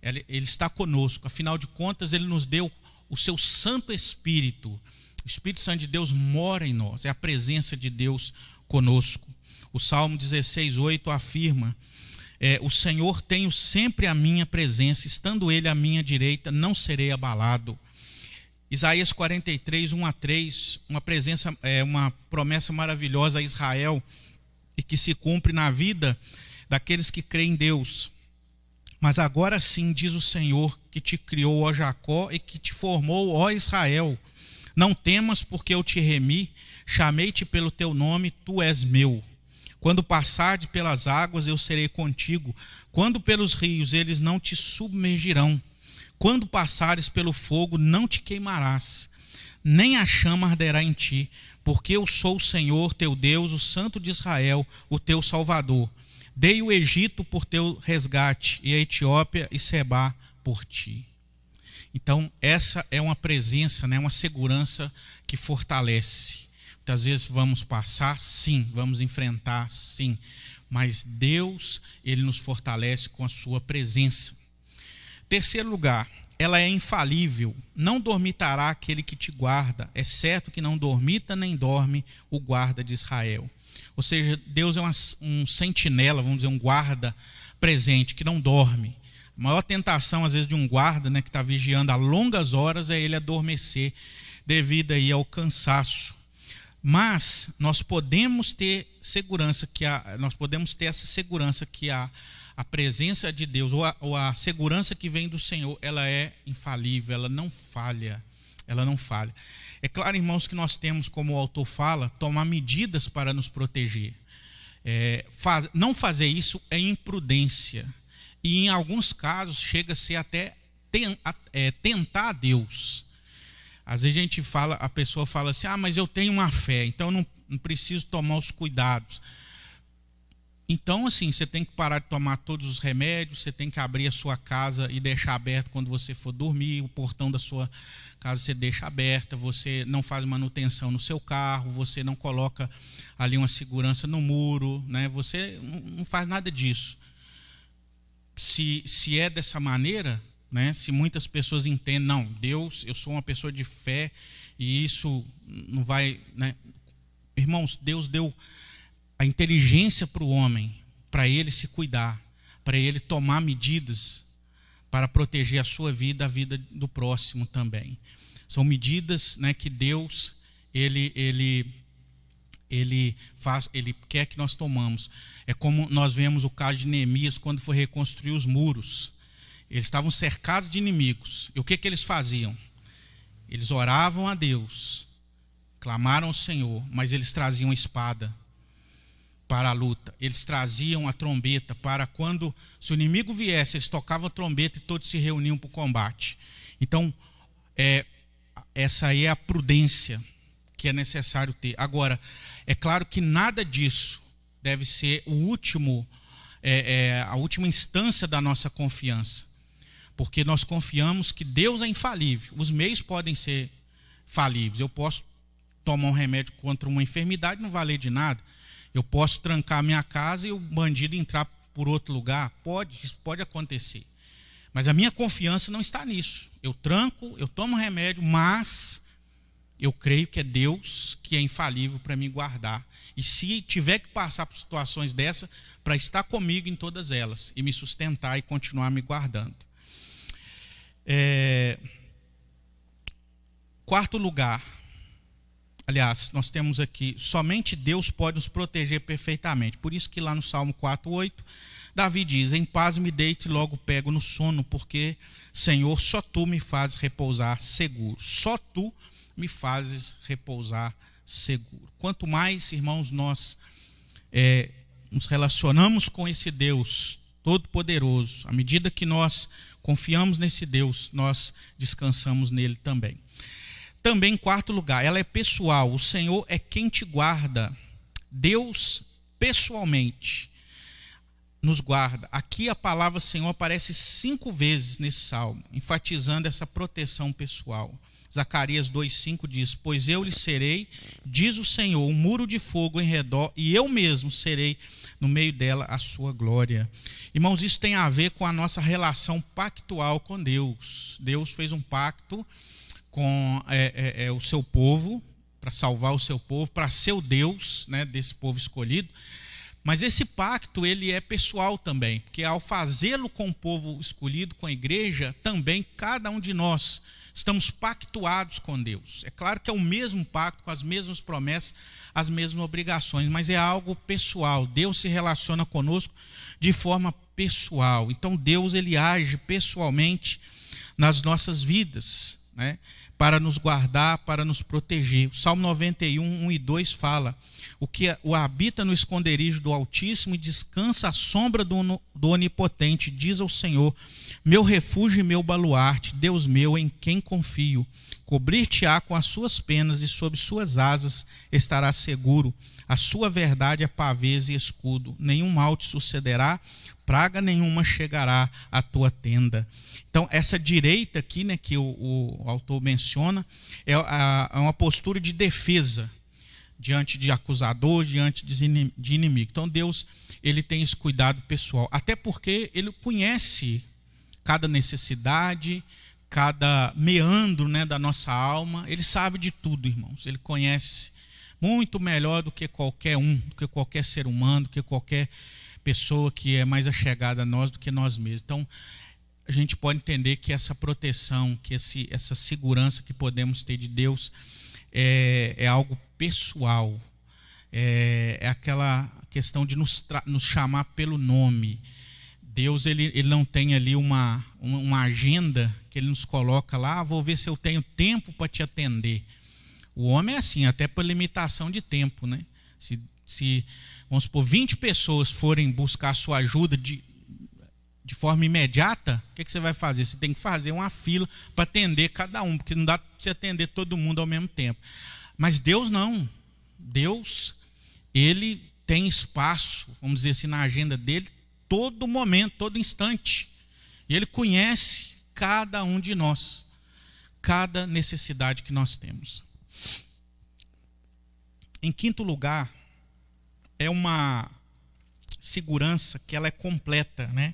Ele está conosco, afinal de contas ele nos deu o seu Santo Espírito. O Espírito Santo de Deus mora em nós, é a presença de Deus conosco. O Salmo 16:8 afirma, o Senhor tenho sempre a minha presença, estando ele à minha direita, não serei abalado. Isaías 43, 1-3, uma promessa maravilhosa a Israel, e que se cumpre na vida daqueles que creem em Deus. Mas agora sim, diz o Senhor, que te criou, ó Jacó, e que te formou, ó Israel. Não temas, porque eu te remi, chamei-te pelo teu nome, tu és meu. Quando passares pelas águas, eu serei contigo. Quando pelos rios, eles não te submergirão. Quando passares pelo fogo, não te queimarás, nem a chama arderá em ti, porque eu sou o Senhor teu Deus, o Santo de Israel, o teu Salvador. Dei o Egito por teu resgate, e a Etiópia e Sebá por ti. Então, essa é uma presença, né, uma segurança que fortalece. Muitas vezes vamos passar, sim, vamos enfrentar, sim, mas Deus, ele nos fortalece com a sua presença. Terceiro lugar, ela é infalível, não dormitará aquele que te guarda, é certo que não dormita nem dorme o guarda de Israel. Ou seja, Deus é um sentinela, vamos dizer, um guarda presente, que não dorme. A maior tentação, às vezes, de um guarda, né, que está vigiando a longas horas é ele adormecer, devido aí ao cansaço. Mas nós podemos ter segurança nós podemos ter essa segurança que a presença de Deus, ou a segurança que vem do Senhor, ela é infalível, ela não falha. Ela não falha. É claro, irmãos, que nós temos, como o autor fala, tomar medidas para nos proteger. Não fazer isso é imprudência. E em alguns casos chega a ser até tentar a Deus. Às vezes a pessoa fala assim, mas eu tenho uma fé, então eu não preciso tomar os cuidados. Então, assim, você tem que parar de tomar todos os remédios, você tem que abrir a sua casa e deixar aberto quando você for dormir, o portão da sua casa você deixa aberta, você não faz manutenção no seu carro, você não coloca ali uma segurança no muro, né? Você não faz nada disso. Se é dessa maneira, né? Se muitas pessoas entendem, não, Deus, eu sou uma pessoa de fé e isso não vai, né? Irmãos, Deus deu a inteligência para o homem, para ele se cuidar, para ele tomar medidas para proteger a sua vida, a vida do próximo também. São medidas, né, que Deus ele quer que nós tomamos. É como nós vemos o caso de Neemias quando foi reconstruir os muros. Eles estavam cercados de inimigos. E o que eles faziam? Eles oravam a Deus, clamaram ao Senhor, mas eles traziam a espada para a luta. Eles traziam a trombeta para quando, se o inimigo viesse, eles tocavam a trombeta e todos se reuniam para o combate. Então, essa aí é a prudência que é necessário ter. Agora, é claro que nada disso deve ser a última instância da nossa confiança, porque nós confiamos que Deus é infalível. Os meios podem ser falíveis. Eu posso tomar um remédio contra uma enfermidade, não valer de nada. Eu posso trancar minha casa e o bandido entrar por outro lugar. Isso pode acontecer. Mas a minha confiança não está nisso. Eu tranco, eu tomo remédio, mas eu creio que é Deus que é infalível para me guardar. E se tiver que passar por situações dessa, para estar comigo em todas elas e me sustentar e continuar me guardando. Quarto lugar. Aliás, nós temos aqui, somente Deus pode nos proteger perfeitamente. Por isso que lá no Salmo 4:8, Davi diz, em paz me deito e logo pego no sono, porque, Senhor, só Tu me fazes repousar seguro. Só Tu me fazes repousar seguro. Quanto mais, irmãos, nós nos relacionamos com esse Deus Todo-Poderoso, à medida que nós confiamos nesse Deus, nós descansamos nele também. Também, em quarto lugar, ela é pessoal. O Senhor é quem te guarda. Deus, pessoalmente, nos guarda. Aqui a palavra Senhor aparece 5 vezes nesse salmo, enfatizando essa proteção pessoal. Zacarias 2:5 diz, pois eu lhe serei, diz o Senhor, um muro de fogo em redor, e eu mesmo serei no meio dela a sua glória. Irmãos, isso tem a ver com a nossa relação pactual com Deus. Deus fez um pacto com o seu povo, para salvar o seu povo, para ser o Deus, né, desse povo escolhido. Mas esse pacto ele é pessoal também, porque ao fazê-lo com o povo escolhido, com a igreja, também cada um de nós estamos pactuados com Deus. É claro que é o mesmo pacto, com as mesmas promessas, as mesmas obrigações, mas é algo pessoal. Deus se relaciona conosco de forma pessoal. Então Deus ele age pessoalmente nas nossas vidas, né, para nos guardar, para nos proteger. O Salmo 91, 1 e 2 fala, o que habita no esconderijo do Altíssimo e descansa à sombra do Onipotente, diz ao Senhor, meu refúgio e meu baluarte, Deus meu, em quem confio. Cobrir-te-á com as suas penas e sob suas asas estarás seguro. A sua verdade é pavês e escudo. Nenhum mal te sucederá, praga nenhuma chegará à tua tenda. Então, essa direita aqui, né, que o autor menciona, é uma postura de defesa diante de acusador, diante de inimigo. Então, Deus ele tem esse cuidado pessoal, até porque ele conhece cada necessidade, cada meandro, né, da nossa alma. Ele sabe de tudo, irmãos. Ele conhece muito melhor do que qualquer do que qualquer ser humano, do que qualquer pessoa que é mais achegada a nós do que nós mesmos. Então, a gente pode entender que essa proteção, que essa segurança que podemos ter de Deus é algo pessoal. É aquela questão de nos chamar pelo nome. Deus ele não tem ali uma agenda que ele nos coloca lá, vou ver se eu tenho tempo para te atender. O homem é assim, até por limitação de tempo, né? Se Se, vamos supor, 20 pessoas forem buscar a sua ajuda de forma imediata, o que você vai fazer? Você tem que fazer uma fila para atender cada um, porque não dá para você atender todo mundo ao mesmo tempo. Mas Deus não. Deus, Ele tem espaço, vamos dizer assim, na agenda dele, todo momento, todo instante. E Ele conhece cada um de nós, cada necessidade que nós temos. Em quinto lugar, é uma segurança que ela é completa, né?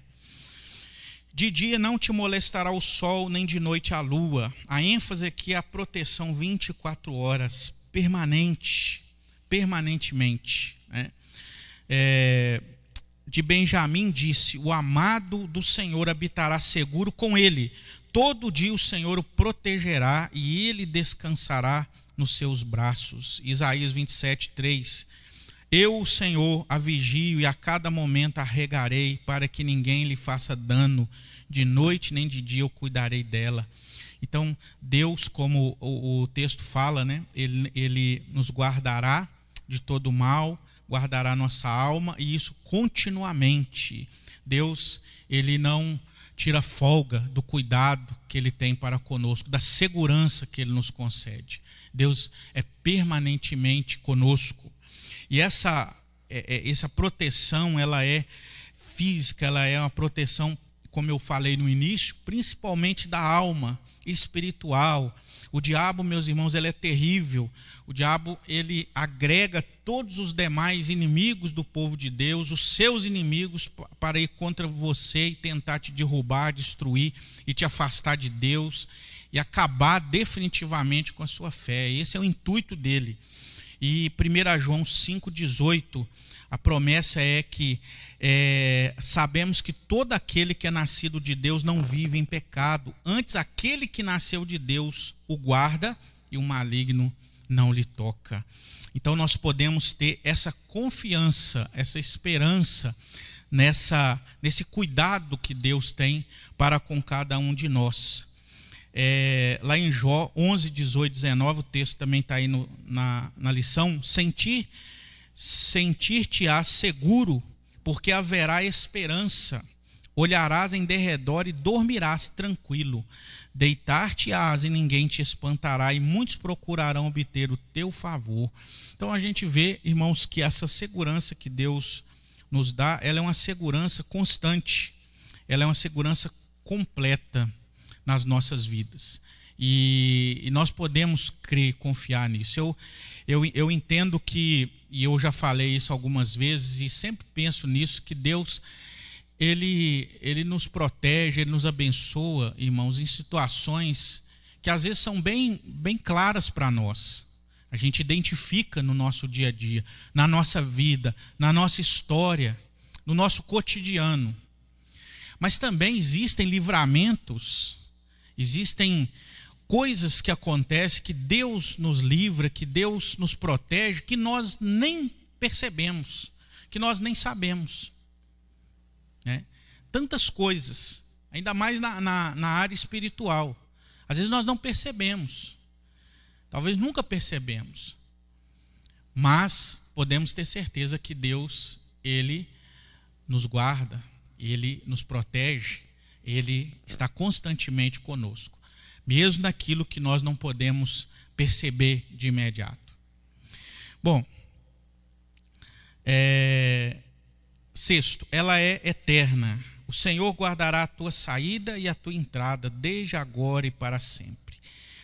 De dia não te molestará o sol, nem de noite a lua. A ênfase aqui é a proteção 24 horas, permanentemente. Né? De Benjamim disse: o amado do Senhor habitará seguro com ele. Todo dia o Senhor o protegerá e ele descansará nos seus braços. Isaías 27, 3. Eu, o Senhor, a vigio e a cada momento a regarei, para que ninguém lhe faça dano. De noite nem de dia eu cuidarei dela. Então, Deus, como o texto fala, né, ele nos guardará de todo mal, guardará nossa alma, e isso continuamente. Deus, Ele não tira folga do cuidado que Ele tem para conosco, da segurança que Ele nos concede. Deus é permanentemente conosco. E essa proteção, ela é física, ela é uma proteção, como eu falei no início, principalmente da alma espiritual. O diabo, meus irmãos, ele é terrível. O diabo, ele agrega todos os demais inimigos do povo de Deus, os seus inimigos, para ir contra você e tentar te derrubar, destruir e te afastar de Deus e acabar definitivamente com a sua fé. Esse é o intuito dele. E 1 João 5,18, a promessa é que sabemos que todo aquele que é nascido de Deus não vive em pecado. Antes, aquele que nasceu de Deus o guarda e o maligno não lhe toca. Então, nós podemos ter essa confiança, essa esperança nesse cuidado que Deus tem para com cada um de nós. Lá em Jó 11, 18, 19, o texto também está aí na lição: sentir-te-ás seguro, porque haverá esperança, olharás em derredor e dormirás tranquilo, deitar-te-ás e ninguém te espantará, e muitos procurarão obter o teu favor. Então a gente vê, irmãos, que essa segurança que Deus nos dá, ela é uma segurança constante, ela é uma segurança completa nas nossas vidas, e nós podemos crer e confiar nisso. Eu entendo que, e eu já falei isso algumas vezes e sempre penso nisso, que Deus ele nos protege, Ele nos abençoa, irmãos, em situações que às vezes são bem claras para nós. A gente identifica no nosso dia a dia, na nossa vida, na nossa história, no nosso cotidiano. Mas também existem livramentos, existem coisas que acontecem, que Deus nos livra, que Deus nos protege, que nós nem percebemos, que nós nem sabemos. Né? Tantas coisas, ainda mais na área espiritual. Às vezes nós não percebemos, talvez nunca percebemos, mas podemos ter certeza que Deus, Ele nos guarda, Ele nos protege, Ele está constantemente conosco, mesmo naquilo que nós não podemos perceber de imediato. Bom, sexto, ela é eterna. O Senhor guardará a tua saída e a tua entrada, desde agora e para sempre.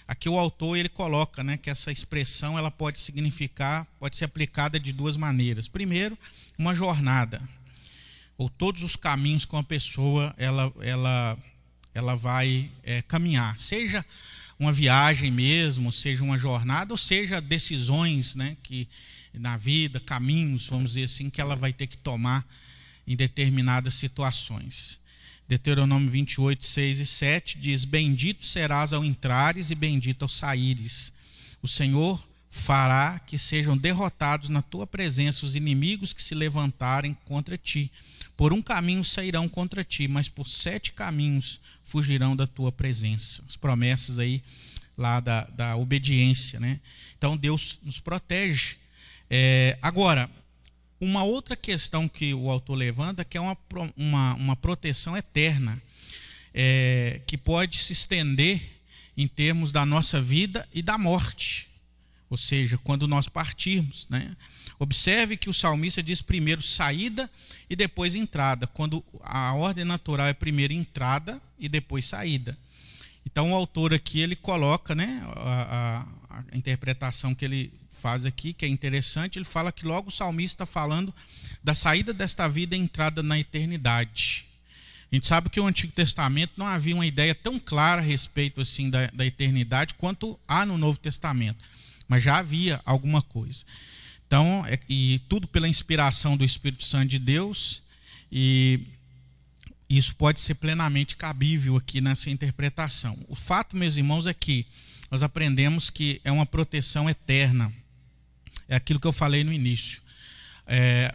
Aqui o autor ele coloca, né, que essa expressão ela pode ser aplicada de duas maneiras. Primeiro, uma jornada, ou todos os caminhos que uma pessoa ela vai caminhar, seja uma viagem mesmo, seja uma jornada, ou seja decisões, né, que na vida, caminhos, vamos dizer assim, que ela vai ter que tomar em determinadas situações. Deuteronômio 28, 6 e 7 diz: bendito serás ao entrares e bendito ao saíres. O Senhor fará que sejam derrotados na tua presença os inimigos que se levantarem contra ti. Por um caminho sairão contra ti, mas por 7 caminhos fugirão da tua presença. As promessas aí lá da obediência, né? Então Deus nos protege. Agora, uma outra questão que o autor levanta, que é uma proteção eterna, que pode se estender em termos da nossa vida e da morte, ou seja, quando nós partirmos, né? Observe que o salmista diz primeiro saída e depois entrada, quando a ordem natural é primeiro entrada e depois saída. Então o autor aqui ele coloca, né, a interpretação que ele faz aqui, que é interessante. Ele fala que logo o salmista está falando da saída desta vida e entrada na eternidade. A gente sabe que no Antigo Testamento não havia uma ideia tão clara a respeito assim da eternidade quanto há no Novo Testamento, mas já havia alguma coisa. Então, e tudo pela inspiração do Espírito Santo de Deus, e isso pode ser plenamente cabível aqui nessa interpretação. O fato, meus irmãos, é que nós aprendemos que é uma proteção eterna. É aquilo que eu falei no início.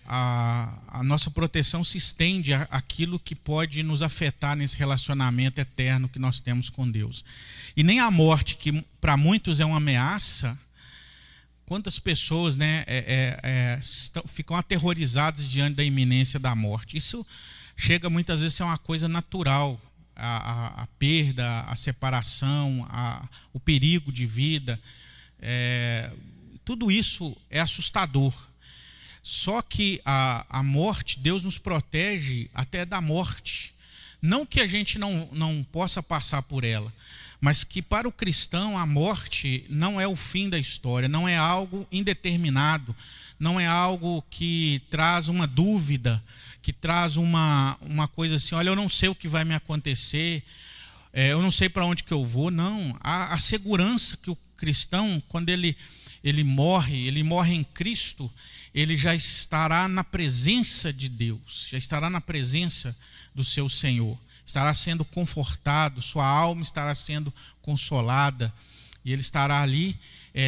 A nossa proteção se estende àquilo que pode nos afetar nesse relacionamento eterno que nós temos com Deus. E nem a morte, que para muitos é uma ameaça. Quantas pessoas, né, ficam aterrorizadas diante da iminência da morte? Isso chega muitas vezes a ser uma coisa natural. A perda, a separação, o perigo de vida, tudo isso é assustador. Só que a morte, Deus nos protege até da morte. Não que a gente não possa passar por ela, mas que para o cristão a morte não é o fim da história, não é algo indeterminado, não é algo que traz uma dúvida, que traz uma coisa assim, olha, eu não sei o que vai me acontecer, eu não sei para onde que eu vou. Não, a segurança que o cristão, quando ele morre em Cristo, ele já estará na presença de Deus, já estará na presença do seu Senhor, estará sendo confortado, sua alma estará sendo consolada, e ele estará ali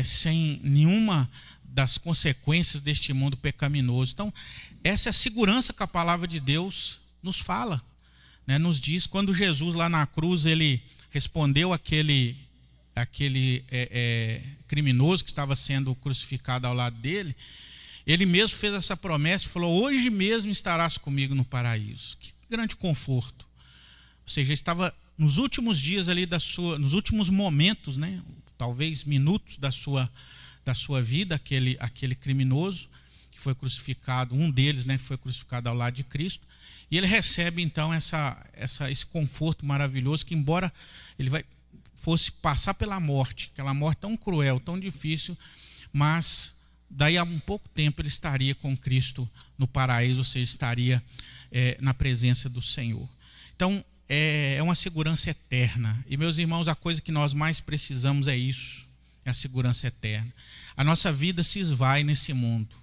sem nenhuma das consequências deste mundo pecaminoso. Então, essa é a segurança que a palavra de Deus nos fala, né? Nos diz, quando Jesus lá na cruz, ele respondeu aquele criminoso que estava sendo crucificado ao lado dele, ele mesmo fez essa promessa e falou: hoje mesmo estarás comigo no paraíso. Que grande conforto. Ou seja, estava nos últimos dias ali nos últimos momentos, né, talvez minutos da sua vida, aquele criminoso que foi crucificado, um deles, né, foi crucificado ao lado de Cristo, e ele recebe então esse conforto maravilhoso, que embora ele fosse passar pela morte, aquela morte tão cruel, tão difícil, mas daí a um pouco tempo ele estaria com Cristo no paraíso, ou seja, estaria na presença do Senhor. Então, é uma segurança eterna. E, meus irmãos, a coisa que nós mais precisamos é isso, é a segurança eterna. A nossa vida se esvai nesse mundo.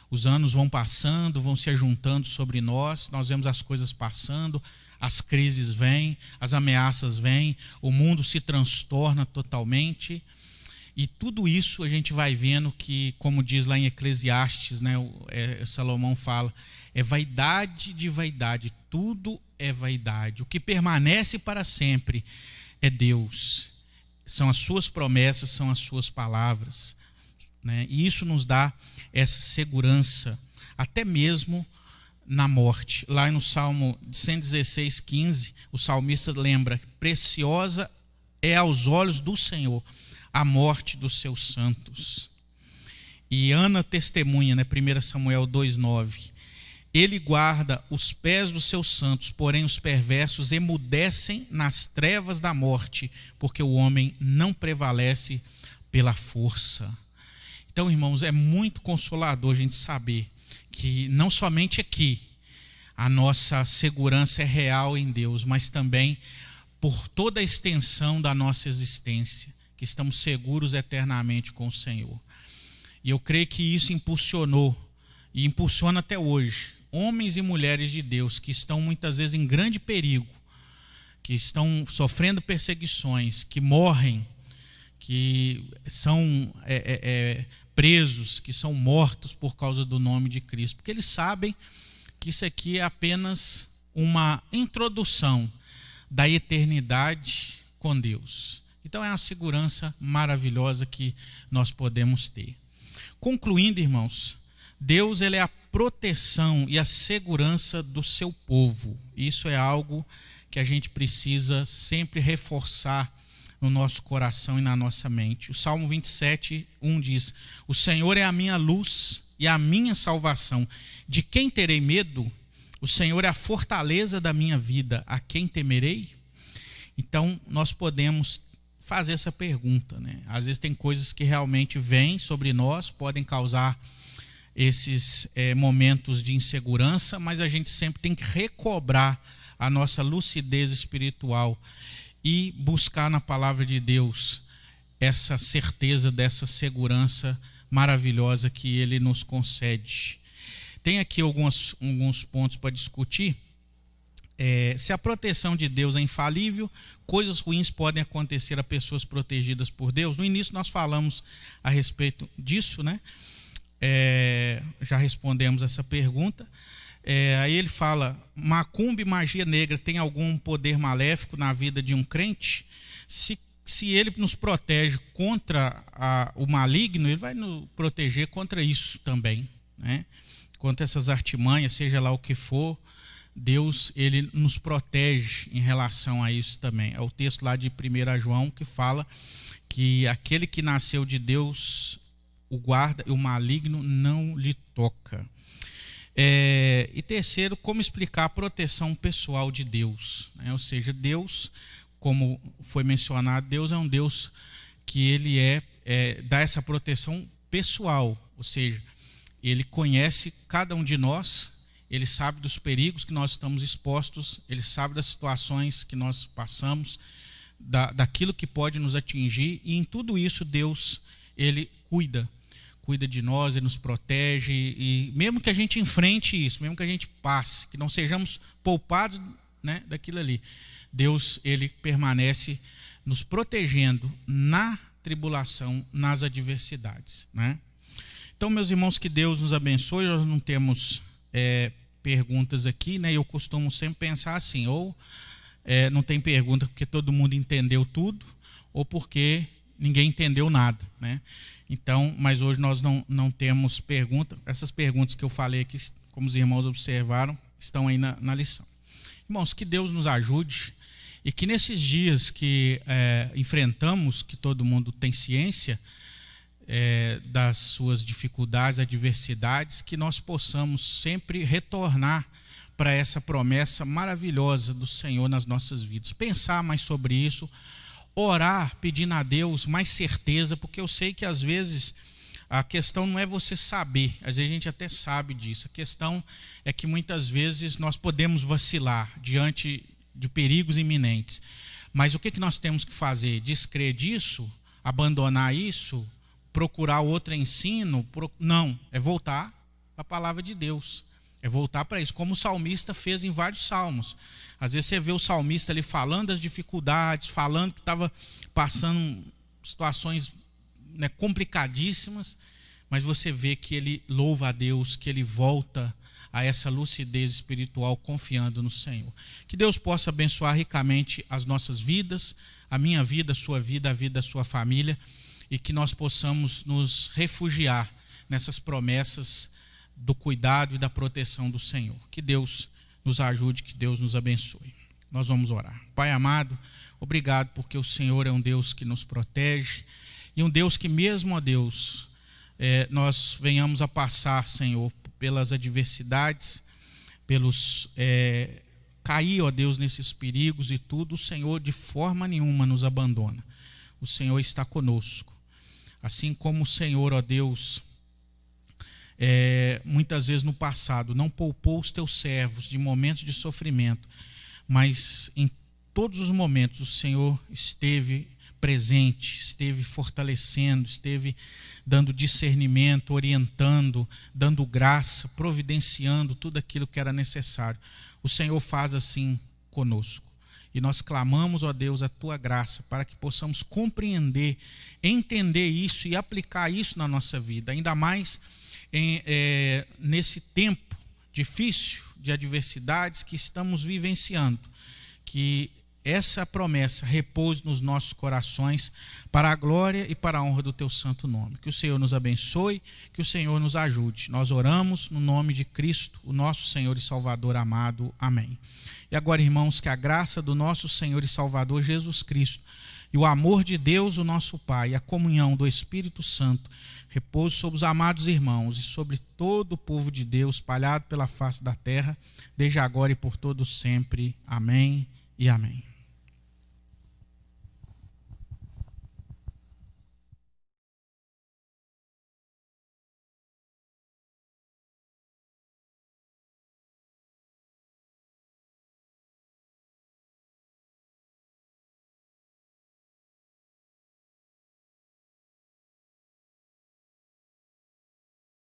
Os anos vão passando, vão se ajuntando sobre nós vemos as coisas passando, as crises vêm, as ameaças vêm, o mundo se transtorna totalmente. E tudo isso a gente vai vendo que, como diz lá em Eclesiastes, né, Salomão fala, é vaidade de vaidade, tudo é vaidade. O que permanece para sempre é Deus. São as suas promessas, são as suas palavras, né? E isso nos dá essa segurança, até mesmo na morte. Lá no Salmo 116:15, o salmista lembra: preciosa é aos olhos do Senhor a morte dos seus santos. E Ana testemunha, né, 1 Samuel 2:9, ele guarda os pés dos seus santos, porém os perversos emudecem nas trevas da morte, porque o homem não prevalece pela força. Então, irmãos, é muito consolador a gente saber que não somente aqui a nossa segurança é real em Deus, mas também por toda a extensão da nossa existência, que estamos seguros eternamente com o Senhor. E eu creio que isso impulsionou, e impulsiona até hoje, homens e mulheres de Deus que estão muitas vezes em grande perigo, que estão sofrendo perseguições, que morrem, que são presos, que são mortos por causa do nome de Cristo, porque eles sabem que isso aqui é apenas uma introdução da eternidade com Deus. Então é uma segurança maravilhosa que nós podemos ter. Concluindo, irmãos, Deus ele é a proteção e a segurança do seu povo. Isso é algo que a gente precisa sempre reforçar no nosso coração e na nossa mente. O Salmo 27:1 diz: o Senhor é a minha luz e a minha salvação. De quem terei medo? O Senhor é a fortaleza da minha vida. A quem temerei? Então, nós podemos fazer essa pergunta, né? Às vezes tem coisas que realmente vêm sobre nós, podem causar esses momentos de insegurança, mas a gente sempre tem que recobrar a nossa lucidez espiritual e buscar na palavra de Deus essa certeza dessa segurança maravilhosa que Ele nos concede. Tem aqui alguns pontos para discutir. Se a proteção de Deus é infalível, coisas ruins podem acontecer a pessoas protegidas por Deus. No início nós falamos a respeito disso, né? Já respondemos essa pergunta. Aí ele fala: macumba e magia negra tem algum poder maléfico na vida de um crente? Se ele nos protege contra o maligno, ele vai nos proteger contra isso também, né? Contra essas artimanhas, seja lá o que for, Deus, ele nos protege em relação a isso também. É o texto lá de 1 João que fala que aquele que nasceu de Deus o guarda e o maligno não lhe toca. E terceiro, como explicar a proteção pessoal de Deus, né? Ou seja, Deus, como foi mencionado, Deus é um Deus que ele dá essa proteção pessoal, ou seja, ele conhece cada um de nós, ele sabe dos perigos que nós estamos expostos, ele sabe das situações que nós passamos, daquilo que pode nos atingir, e em tudo isso Deus, ele cuida de nós, ele nos protege, e mesmo que a gente enfrente isso, mesmo que a gente passe, que não sejamos poupados, né, daquilo ali, Deus, ele permanece nos protegendo na tribulação, nas adversidades, né? Então, meus irmãos, que Deus nos abençoe. Nós não temos perguntas aqui, né? Eu costumo sempre pensar assim, ou não tem pergunta porque todo mundo entendeu tudo, ou porque ninguém entendeu nada, né? Então, mas hoje nós não temos pergunta. Essas perguntas que eu falei aqui, como os irmãos observaram, estão aí na lição. Irmãos, que Deus nos ajude e que nesses dias que enfrentamos, que todo mundo tem ciência das suas dificuldades, adversidades, que nós possamos sempre retornar para essa promessa maravilhosa do Senhor nas nossas vidas. Pensar mais sobre isso, orar pedindo a Deus mais certeza, porque eu sei que às vezes a questão não é você saber, às vezes a gente até sabe disso, a questão é que muitas vezes nós podemos vacilar diante de perigos iminentes, mas o que nós temos que fazer? Descrer disso? Abandonar isso? Procurar outro ensino? Não, é voltar para a palavra de Deus, é voltar para isso, como o salmista fez em vários salmos. Às vezes você vê o salmista ali falando das dificuldades, falando que estava passando situações, né, complicadíssimas, mas você vê que ele louva a Deus, que ele volta a essa lucidez espiritual confiando no Senhor. Que Deus possa abençoar ricamente as nossas vidas, a minha vida, a sua vida, a vida da sua família, e que nós possamos nos refugiar nessas promessas do cuidado e da proteção do Senhor. Que Deus nos ajude, que Deus nos abençoe. Nós vamos orar. Pai amado, obrigado porque o Senhor é um Deus que nos protege e um Deus que mesmo, ó Deus, nós venhamos a passar, Senhor, pelas adversidades, pelos cair, ó Deus, nesses perigos e tudo, o Senhor de forma nenhuma nos abandona. O Senhor está conosco. Assim como o Senhor, ó Deus, muitas vezes no passado não poupou os teus servos de momentos de sofrimento, mas em todos os momentos o Senhor esteve presente, esteve fortalecendo, esteve dando discernimento, orientando, dando graça, providenciando tudo aquilo que era necessário. O Senhor faz assim conosco. E nós clamamos, ó Deus, a tua graça para que possamos compreender, entender isso e aplicar isso na nossa vida, ainda mais nesse tempo difícil de adversidades que estamos vivenciando, que essa promessa repouse nos nossos corações para a glória e para a honra do teu santo nome. Que o Senhor nos abençoe, que o Senhor nos ajude. Nós oramos no nome de Cristo, o nosso Senhor e Salvador amado. Amém. E agora, irmãos, que a graça do nosso Senhor e Salvador Jesus Cristo e o amor de Deus, o nosso Pai, e a comunhão do Espírito Santo repouse sobre os amados irmãos e sobre todo o povo de Deus espalhado pela face da terra, desde agora e por todo sempre. Amém e amém.